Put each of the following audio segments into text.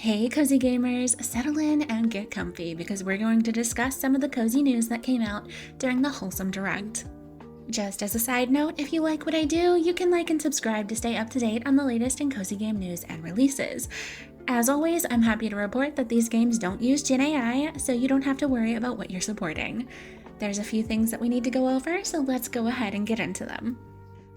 Hey cozy gamers, settle in and get comfy because we're going to discuss some of the cozy news that came out during the Wholesome Direct. Just as a side note, if you like what I do, you can like and subscribe to stay up to date on the latest in cozy game news and releases. As always, I'm happy to report that these games don't use Gen AI, so you don't have to worry about what you're supporting. There's a few things that we need to go over, so let's go ahead and get into them.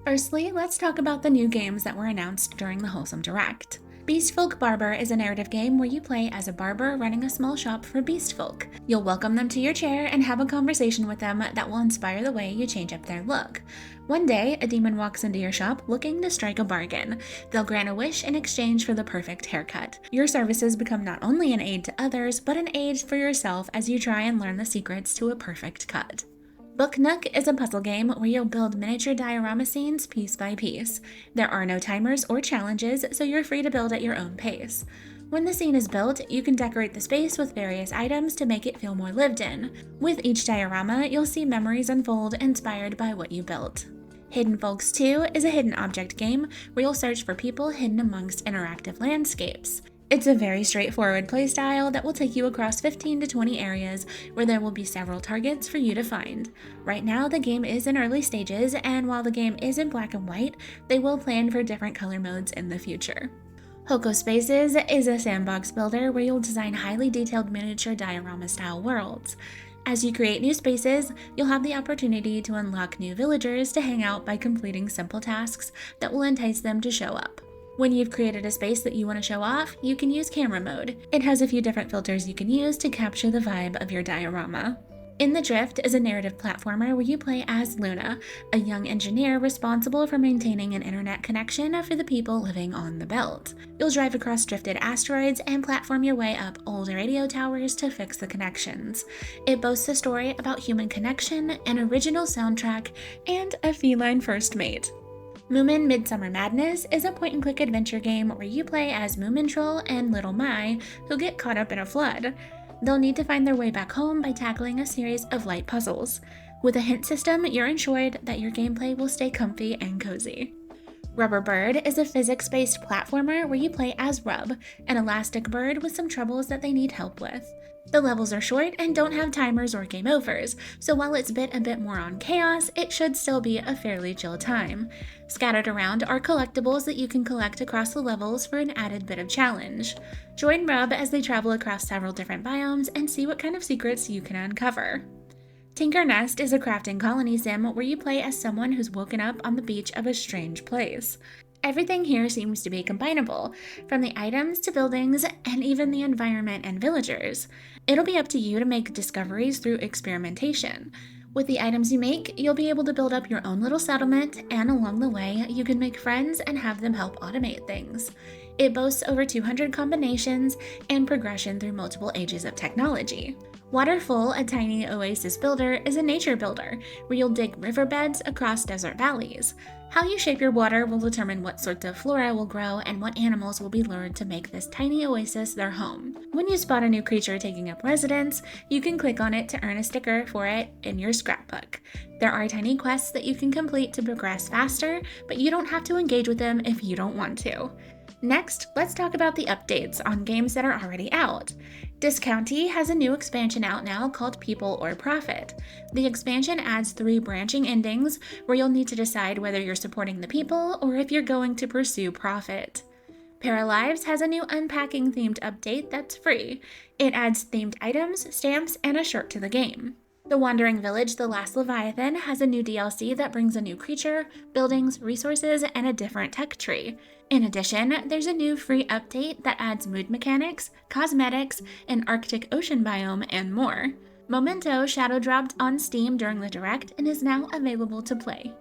Firstly, let's talk about the new games that were announced during the Wholesome Direct. Beastfolk Barber is a narrative game where you play as a barber running a small shop for beastfolk. You'll welcome them to your chair and have a conversation with them that will inspire the way you change up their look. One day, a demon walks into your shop looking to strike a bargain. They'll grant a wish in exchange for the perfect haircut. Your services become not only an aid to others, but an aid for yourself as you try and learn the secrets to a perfect cut. Book Nook is a puzzle game where you'll build miniature diorama scenes piece by piece. There are no timers or challenges, so you're free to build at your own pace. When the scene is built, you can decorate the space with various items to make it feel more lived in. With each diorama, you'll see memories unfold inspired by what you built. Hidden Folks 2 is a hidden object game where you'll search for people hidden amongst interactive landscapes. It's a very straightforward playstyle that will take you across 15 to 20 areas where there will be several targets for you to find. Right now, the game is in early stages, and while the game is in black and white, they will plan for different color modes in the future. Hokko Spaces is a sandbox builder where you'll design highly detailed miniature diorama-style worlds. As you create new spaces, you'll have the opportunity to unlock new villagers to hang out by completing simple tasks that will entice them to show up. When you've created a space that you want to show off, you can use camera mode. It has a few different filters you can use to capture the vibe of your diorama. In the Drift is a narrative platformer where you play as Luna, a young engineer responsible for maintaining an internet connection for the people living on the belt. You'll drive across drifted asteroids and platform your way up old radio towers to fix the connections. It boasts a story about human connection, an original soundtrack, and a feline first mate. Moomin Midsummer Madness is a point-and-click adventure game where you play as Moomin Troll and Little Mai, who get caught up in a flood. They'll need to find their way back home by tackling a series of light puzzles. With a hint system, you're ensured that your gameplay will stay comfy and cozy. Rubber Bird is a physics-based platformer where you play as Rub, an elastic bird with some troubles that they need help with. The levels are short and don't have timers or game overs, so while it's a bit more on chaos, it should still be a fairly chill time. Scattered around are collectibles that you can collect across the levels for an added bit of challenge. Join Rub as they travel across several different biomes and see what kind of secrets you can uncover. Tinkernest is a crafting colony sim where you play as someone who's woken up on the beach of a strange place. Everything here seems to be combinable, from the items to buildings and even the environment and villagers. It'll be up to you to make discoveries through experimentation. With the items you make, you'll be able to build up your own little settlement, and along the way, you can make friends and have them help automate things. It boasts over 200 combinations and progression through multiple ages of technology. WATERFUL, a tiny oasis builder, is a nature builder where you'll dig riverbeds across desert valleys. How you shape your water will determine what sorts of flora will grow and what animals will be lured to make this tiny oasis their home. When you spot a new creature taking up residence, you can click on it to earn a sticker for it in your scrapbook. There are tiny quests that you can complete to progress faster, but you don't have to engage with them if you don't want to. Next, let's talk about the updates on games that are already out. Discounty has a new expansion out now called People or Profit. The expansion adds 3 branching endings where you'll need to decide whether you're supporting the people or if you're going to pursue profit. Paralives has a new unpacking themed update that's free. It adds themed items, stamps, and a shirt to the game. The Wandering Village, The Last Leviathan has a new DLC that brings a new creature, buildings, resources, and a different tech tree. In addition, there's a new free update that adds mood mechanics, cosmetics, an Arctic ocean biome, and more. Momento shadow dropped on Steam during the Direct and is now available to play.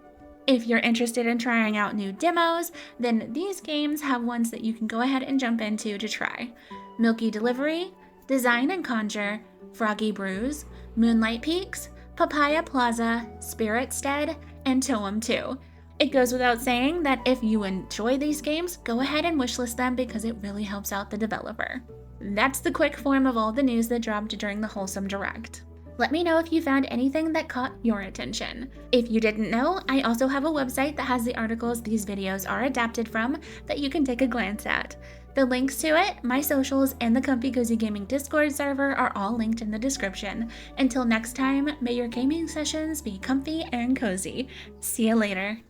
If you're interested in trying out new demos, then these games have ones that you can go ahead and jump into to try. Milki Delivery, Design and Conjure, Froggy Brews, Moonlight Peaks, Papaya Plaza, Spiritstead, and TOEM 2. It goes without saying that if you enjoy these games, go ahead and wishlist them because it really helps out the developer. That's the quick form of all the news that dropped during the Wholesome Direct. Let me know if you found anything that caught your attention. If you didn't know, I also have a website that has the articles these videos are adapted from that you can take a glance at. The links to it, my socials, and the Comfy Cozy Gaming Discord server are all linked in the description. Until next time, may your gaming sessions be comfy and cozy. See you later.